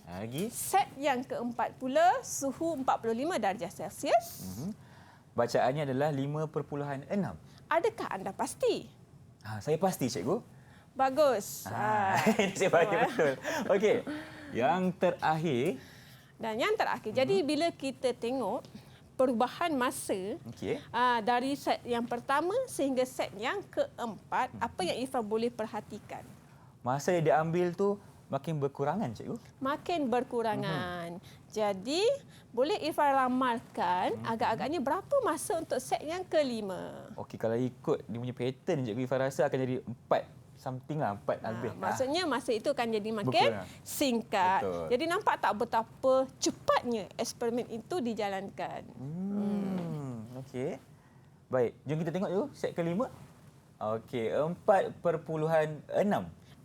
Lagi. Set yang keempat pula, suhu 45 darjah Celsius. Bacaannya adalah 5.6. Adakah anda pasti? Saya pasti cikgu. Bagus. Ini saya bagi betul. Okey. Yang terakhir. Dan yang terakhir, jadi bila kita tengok perubahan masa Okey. dari set yang pertama sehingga set yang keempat, apa yang Irfan boleh perhatikan? Masa yang diambil tu makin berkurangan cikgu. Makin berkurangan. Jadi, boleh Irfan ramalkan agak-agaknya berapa masa untuk set yang kelima? Okey, kalau ikut dia punya pattern cikgu, Irfan rasa akan jadi 4 something lah, 4 lebih. Maksudnya masa itu akan jadi makin Berkurang. singkat. Betul. Jadi nampak tak betapa cepatnya eksperimen itu dijalankan. Okey. Baik, jom kita tengok dulu set kelima. Okey, 4.6.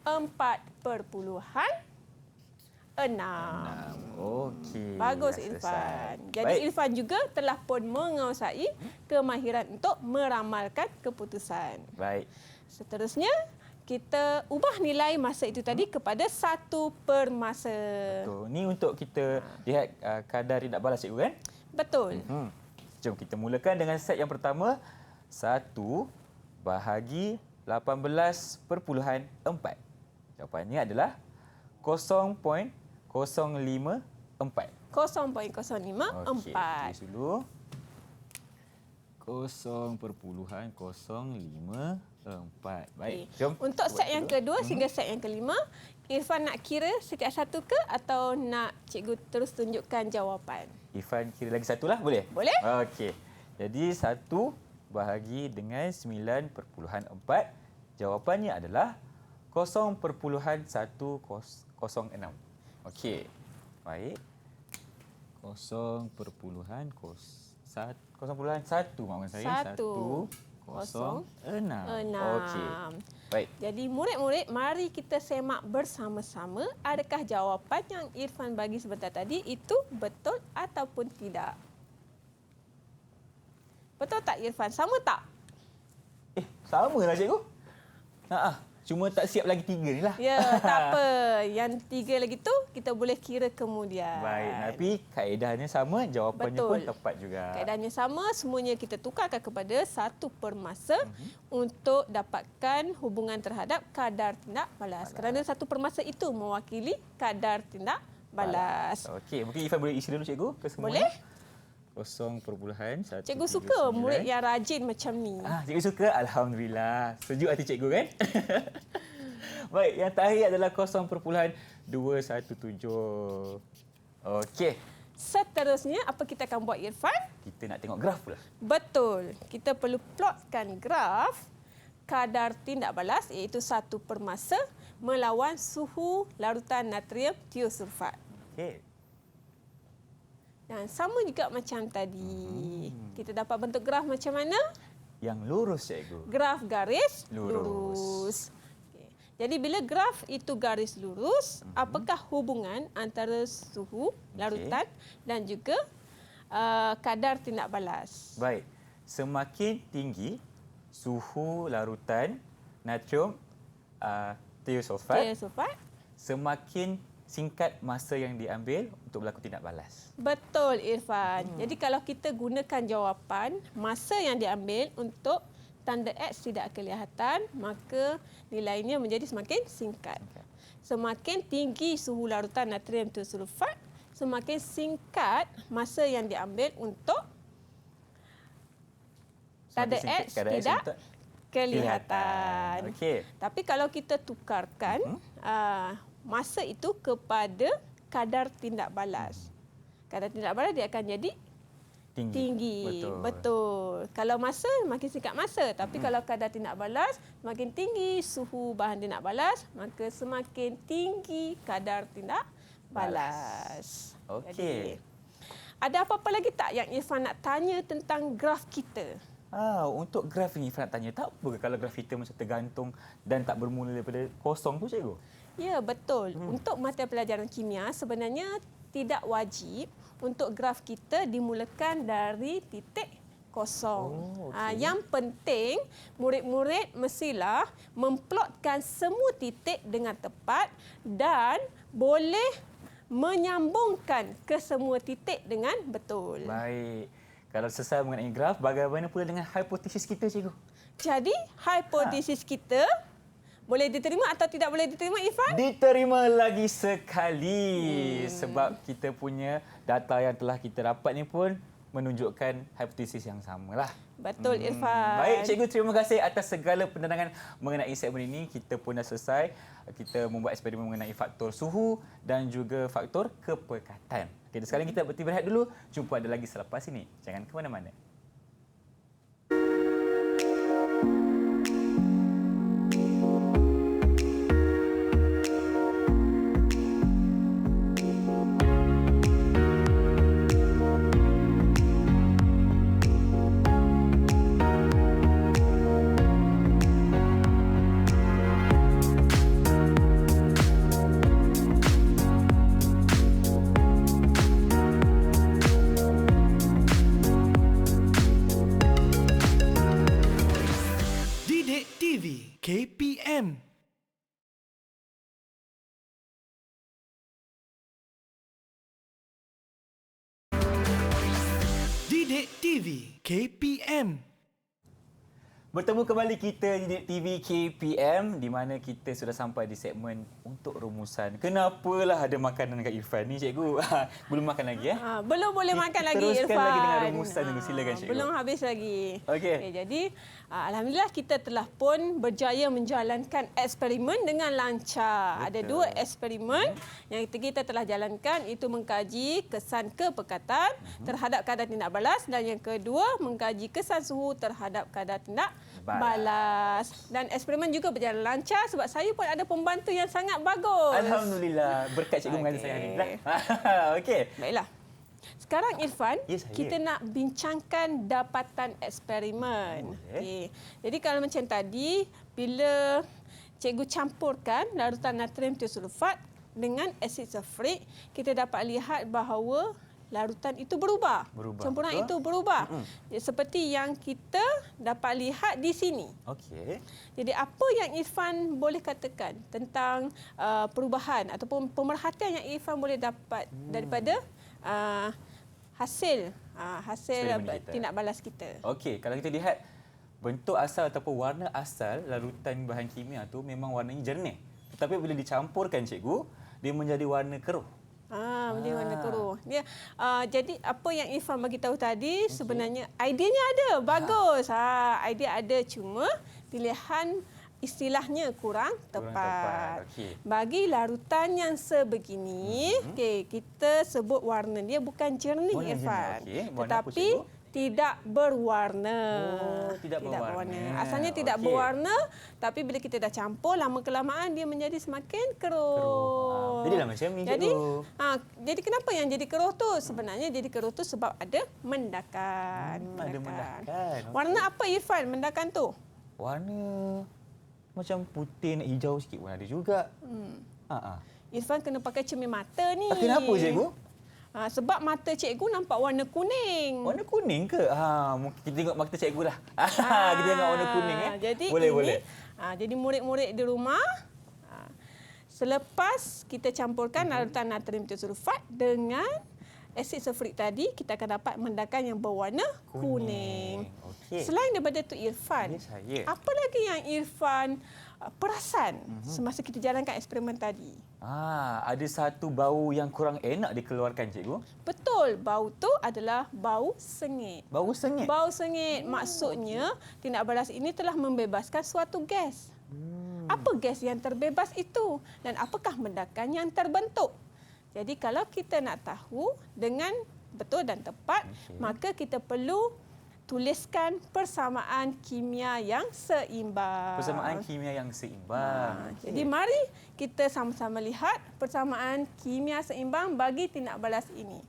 4.6. Okey. Bagus dah Irfan. selesai. Jadi Baik. Irfan juga telah pun menguasai kemahiran untuk meramalkan keputusan. Baik. Seterusnya, kita ubah nilai masa itu tadi kepada 1 per masa. Betul. Ni untuk kita lihat kadar tindak balas cikgu kan? Betul. Jom kita mulakan dengan set yang pertama. 1 bahagi 18.4. Jawapannya adalah 0.054. 0.054. Okey, tulis dulu. 0.054. Baik, jom. Untuk buat set yang dulu. kedua sehingga set yang kelima, Irfan nak kira setiap satu ke atau nak cikgu terus tunjukkan jawapan? Irfan kira lagi satu lah, boleh? Boleh. Okey. Jadi 1 bahagi dengan 9.4. Jawapannya adalah 0.106. Okey. Baik. 0.1 maksud saya. 106. Okey. Baik. Jadi murid-murid, mari kita semak bersama-sama adakah jawapan yang Irfan bagi sebentar tadi itu betul ataupun tidak. Betul tak Irfan? Sama tak? Sama lah cikgu. Cuma tak siap lagi 3 ni lah. Ya, tak apa. Yang 3 lagi tu kita boleh kira kemudian. Baik, tapi kaedahnya sama, jawapannya Betul. pun tepat juga. Kaedahnya sama, semuanya kita tukarkan kepada 1 per masa untuk dapatkan hubungan terhadap kadar tindak balas. Kerana 1 per masa itu mewakili kadar tindak balas. Okey, mungkin Irfan boleh isi dulu cikgu ke semuanya. Boleh? 0.139. Cikgu suka murid yang rajin macam ni. Cikgu suka? Alhamdulillah. Sejuk hati cikgu kan? Baik, yang terakhir adalah 0.217. Okey, Seterusnya, apa kita akan buat Irfan? kita nak tengok graf pula. Betul. Kita perlu plotkan graf kadar tindak balas iaitu 1 per masa melawan suhu larutan natrium tiosulfat. Okey. Dan sama juga macam tadi. Kita dapat bentuk graf macam mana? Yang lurus cikgu. Graf garis Lurus. Okey. Jadi bila graf itu garis lurus, apakah hubungan antara suhu larutan dan juga kadar tindak balas? Baik, semakin tinggi suhu larutan natrium tiosulfat, Tiosulfat. semakin singkat masa yang diambil untuk berlaku tindak balas. Betul, Irfan. Jadi kalau kita gunakan jawapan masa yang diambil untuk tanda X tidak kelihatan, maka nilainya menjadi semakin singkat. Semakin tinggi suhu larutan natrium tiosulfat, semakin singkat masa yang diambil untuk tanda X tidak kelihatan. Okey. Tapi kalau kita tukarkan masa itu kepada kadar tindak balas. Kadar tindak balas dia akan jadi tinggi. Betul. Kalau masa makin singkat masa, tapi kalau kadar tindak balas makin tinggi suhu bahan tindak balas, maka semakin tinggi kadar tindak balas. Okey. Ada apa-apa lagi tak yang Irfan nak tanya tentang graf kita? Untuk graf ini Irfan nak tanya, tak apa ke kalau graf kita macam tergantung dan tak bermula daripada kosong tu, cikgu? Ya, betul. Untuk mata pelajaran kimia sebenarnya tidak wajib untuk graf kita dimulakan dari titik kosong. Yang penting murid-murid mestilah memplotkan semua titik dengan tepat dan boleh menyambungkan ke semua titik dengan betul. Baik. Kalau selesai mengenai graf, bagaimana pula dengan hipotesis kita, cikgu? Jadi, hipotesis kita boleh diterima atau tidak boleh diterima, Irfan? Diterima lagi sekali. Sebab kita punya data yang telah kita dapat ni pun menunjukkan hipotesis yang samalah. Betul, Irfan. Baik, cikgu, terima kasih atas segala penerangan mengenai segmen ini. Kita pun dah selesai. Kita membuat eksperimen mengenai faktor suhu dan juga faktor kepekatan. Okey, sekarang kita berhenti berehat dulu. Jumpa ada lagi selepas ini. Jangan ke mana-mana. Didik TV KPM. Didik TV KPM. Bertemu kembali kita di TV KPM di mana kita sudah sampai di segmen untuk rumusan. Kenapalah ada makanan dekat Irfan ni, cikgu? Belum makan lagi, ya? Belum boleh makan lagi, Irfan. Teruskan lagi dengan rumusan dulu. Silakan, cikgu. Belum habis lagi. Okey. Jadi, alhamdulillah kita telah pun berjaya menjalankan eksperimen dengan lancar. Betul. Ada 2 eksperimen yang kita telah jalankan, itu mengkaji kesan kepekatan terhadap kadar tindak balas dan yang kedua mengkaji kesan suhu terhadap kadar tindak balas. Dan eksperimen juga berjalan lancar sebab saya pun ada pembantu yang sangat bagus. Alhamdulillah. Berkat cikgu mengajar saya hari ini. Okey. Baiklah. Sekarang Irfan, Ya, saya. kita nak bincangkan dapatan eksperimen. Okey. Jadi kalau macam tadi, bila cikgu campurkan larutan natrium tiosulfat dengan asid sulfurik, kita dapat lihat bahawa larutan itu berubah. Campuran betul. itu berubah. Seperti yang kita dapat lihat di sini. Okey. Jadi apa yang Irfan boleh katakan tentang perubahan ataupun pemerhatian yang Irfan boleh dapat daripada hasil Eksperimen kita. tindak balas kita? Okey, kalau kita lihat bentuk asal ataupun warna asal larutan bahan kimia tu memang warnanya jernih. Tetapi bila dicampurkan, cikgu, dia menjadi warna keruh. Menjadi warna keruh. Dia jadi apa yang Irfan bagi tahu tadi sebenarnya ideanya ada, bagus. Idea ada, cuma pilihan istilahnya kurang tepat. Okey. Bagi larutan yang sebegini, okey, kita sebut warna dia bukan jernih, Warna Irfan. jernih, okey. Warna apa, Tetapi cikgu? tidak berwarna. Tidak berwarna. Asalnya tidak Okey. berwarna, tapi bila kita dah campur, lama-kelamaan dia menjadi semakin keruh. Jadilah macam ni, Jadi, cikgu. jadi kenapa yang jadi keruh tu? Sebenarnya jadi keruh tu sebab ada mendakan. Ada mendakan. Okey. Warna apa, Irfan, mendakan tu? Warna macam putih nak hijau sikit pun ada juga. Irfan kena pakai cermin mata ni. Kenapa, cikgu? Sebab mata cikgu nampak warna kuning. Warna kuning ke? Mungkin kita tengok mata cikgu dah. Kita tengok warna kuning. Jadi Boleh, ini, boleh. Jadi murid-murid di rumah, Selepas kita campurkan larutan natrium tiosulfat dengan asid sulfurik tadi, kita akan dapat mendakan yang berwarna kuning. Okey. Selain daripada itu Irfan, Ya, saya. apa lagi yang Irfan perasan semasa kita jalankan eksperimen tadi? Ada satu bau yang kurang enak dikeluarkan, cikgu. Betul, bau tu adalah bau sengit. Bau sengit. Bau sengit maksudnya tindak balas ini telah membebaskan suatu gas. Apa gas yang terbebas itu dan apakah mendakan yang terbentuk? Jadi kalau kita nak tahu dengan betul dan tepat, maka kita perlu tuliskan persamaan kimia yang seimbang. Persamaan kimia yang seimbang. Jadi mari kita sama-sama lihat persamaan kimia seimbang bagi tindak balas ini.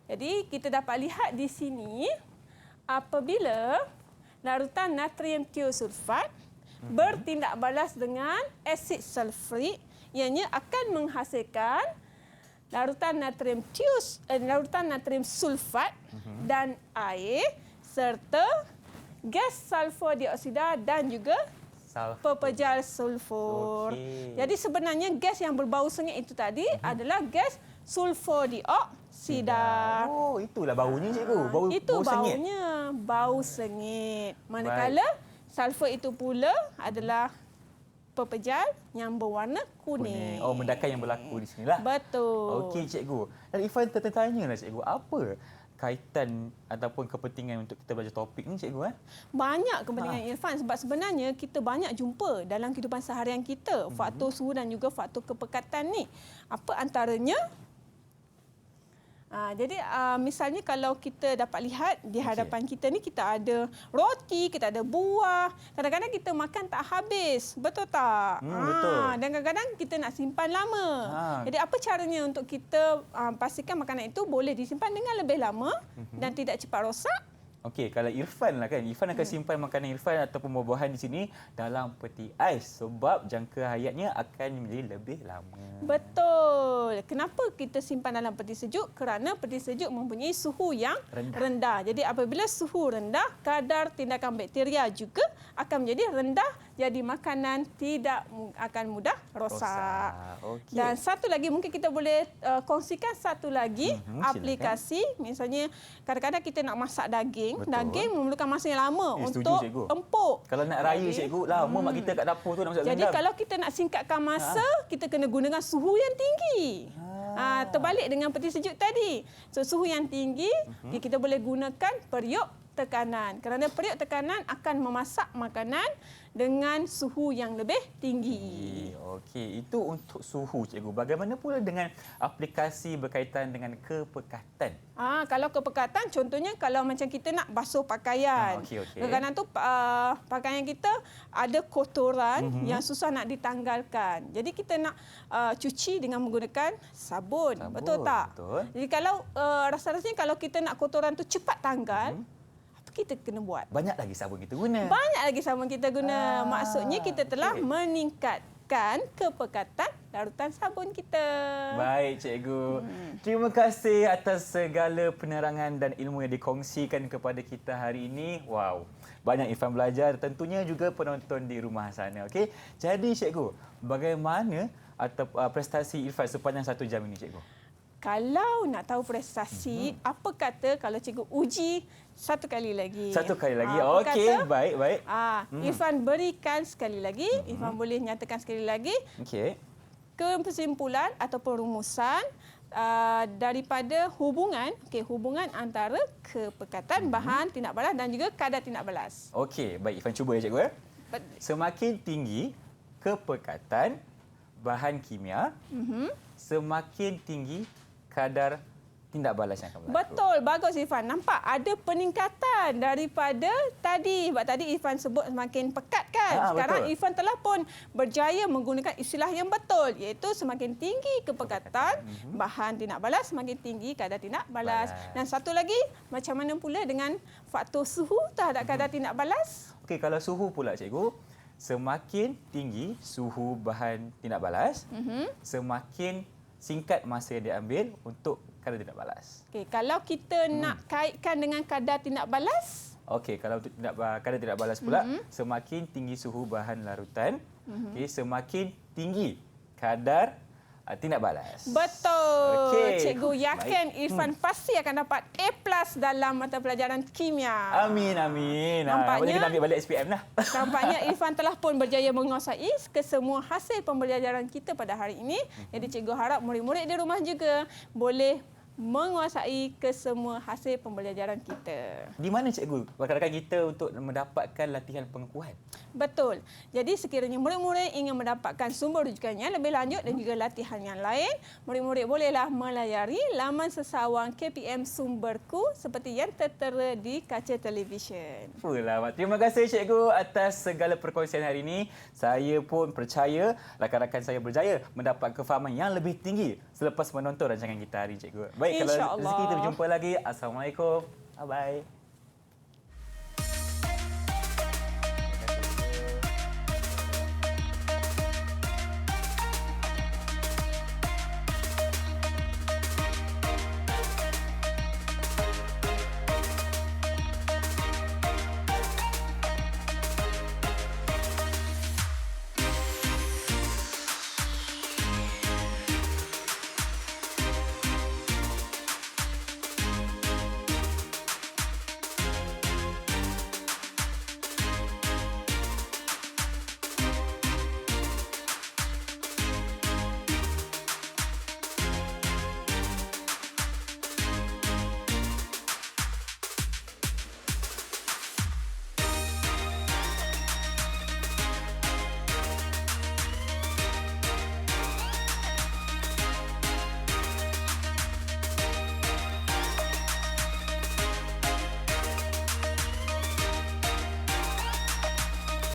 Jadi kita dapat lihat di sini apabila larutan natrium tiosulfat bertindak balas dengan asid sulfurik, ianya akan menghasilkan larutan natrium sulfat dan air serta gas sulfur dioksida dan juga pepejal sulfur. Okey. Jadi sebenarnya gas yang berbau sengit itu tadi adalah gas sulfur dioksida. Oh, itulah baunya, cikgu. Bau, Itu bau sengit. baunya, bau sengit. Manakala sulfur itu pula adalah pepejal yang berwarna kuning. Oh, mendakan yang berlaku di sinilah. Betul. Okey, cikgu. Dan Irfan tertanya-tanyalah, cikgu, apa kaitan ataupun kepentingan untuk kita belajar topik ni, cikgu? Banyak kepentingan Irfan sebab sebenarnya kita banyak jumpa dalam kehidupan seharian kita faktor suhu dan juga faktor kepekatan ni. Apa antaranya? Jadi misalnya kalau kita dapat lihat di hadapan kita ni, kita ada roti, kita ada buah. Kadang-kadang kita makan tak habis. Betul tak? Betul. Dan kadang-kadang kita nak simpan lama. Jadi apa caranya untuk kita pastikan makanan itu boleh disimpan dengan lebih lama dan tidak cepat rosak? Okey, kalau Irfan lah kan, Irfan akan simpan makanan Irfan ataupun buah-buahan di sini dalam peti ais sebab jangka hayatnya akan menjadi lebih lama. Betul. Kenapa kita simpan dalam peti sejuk? Kerana peti sejuk mempunyai suhu yang rendah. Jadi apabila suhu rendah, kadar tindakan bakteria juga akan menjadi rendah. Jadi makanan tidak akan mudah rosak. Okey. Dan satu lagi, mungkin kita boleh kongsikan satu lagi aplikasi. Silakan. Misalnya kadang-kadang kita nak masak daging. Betul. Daging memerlukan masa yang lama Setuju, untuk cikgu. empuk. Kalau nak raya, cikgu, lama mak kita kat dapur tu nak masak Jadi rendang. kalau kita nak singkatkan masa, kita kena gunakan suhu yang tinggi. Terbalik dengan peti sejuk tadi. So suhu yang tinggi, kita boleh gunakan periuk tekanan. Kerana periuk tekanan akan memasak makanan dengan suhu yang lebih tinggi. Okey, itu untuk suhu, cikgu. Bagaimana pula dengan aplikasi berkaitan dengan kepekatan? Kalau kepekatan, contohnya kalau macam kita nak basuh pakaian. Okey. Kadang-kadang tu pakaian kita ada kotoran yang susah nak ditanggalkan. Jadi kita nak cuci dengan menggunakan sabun. Betul tak? Betul. Jadi kalau rasa-rasanya kalau kita nak kotoran tu cepat tanggal, apa kita kena buat? Banyak lagi sabun kita guna. Banyak lagi sabun kita guna. Maksudnya kita telah meningkatkan kepekatan larutan sabun kita. Baik, cikgu. Terima kasih atas segala penerangan dan ilmu yang dikongsikan kepada kita hari ini. Wow, banyak Irfan belajar, tentunya juga penonton di rumah sana. Okey. Jadi, cikgu, bagaimana atau prestasi Irfan sepanjang 1 jam ini, cikgu? Kalau nak tahu prestasi, apa kata kalau cikgu uji satu kali lagi? Satu kali lagi. Apa Okey, kata? baik. Irfan berikan sekali lagi, Irfan boleh nyatakan sekali lagi Okey. kesimpulan ataupun rumusan daripada hubungan antara kepekatan bahan tindak balas dan juga kadar tindak balas. Okey, baik. Irfan cuba ya, cikgu. Semakin tinggi kepekatan bahan kimia, semakin tinggi kadar tindak balas yang akan berlaku. Betul, bagus Irfan. Nampak ada peningkatan daripada tadi. Sebab tadi Irfan sebut semakin pekat kan. Sekarang betul. Irfan telah pun berjaya menggunakan istilah yang betul, iaitu semakin tinggi kepekatan bahan tindak balas, semakin tinggi kadar tindak balas. Dan satu lagi, macam mana pula dengan faktor suhu terhadap kadar tindak balas? Okey, kalau suhu pula, cikgu, semakin tinggi suhu bahan tindak balas, semakin singkat masa yang diambil untuk kadar tindak balas. Okey, kalau kita nak kaitkan dengan kadar tindak balas? Okey, kalau untuk kadar tindak balas pula, semakin tinggi suhu bahan larutan, okey, semakin tinggi kadar tindak balas. Betul. Okey. Cikgu yakin Irfan pasti akan dapat A+ dalam mata pelajaran kimia. Amin, amin. Nampaknya- Boleh kita ambil balik SPM dah. Nampaknya Irfan telah pun berjaya menguasai kesemua hasil pembelajaran kita pada hari ini. Jadi cikgu harap murid-murid di rumah juga boleh menguasai kesemua hasil pembelajaran kita. Di mana cikgu rakan-rakan kita untuk mendapatkan latihan pengukuhan? Betul. Jadi sekiranya murid-murid ingin mendapatkan sumber rujukannya lebih lanjut dan juga latihan yang lain, murid-murid bolehlah melayari laman sesawang KPM Sumberku seperti yang tertera di kaca televisyen. Mak. Terima kasih cikgu atas segala perkongsian hari ini. Saya pun percaya rakan-rakan saya berjaya mendapat kefahaman yang lebih tinggi selepas menonton rancangan kita hari ini, cikgu. Baik, kalau InsyaAllah. rezeki kita berjumpa lagi. Assalamualaikum. Bye-bye.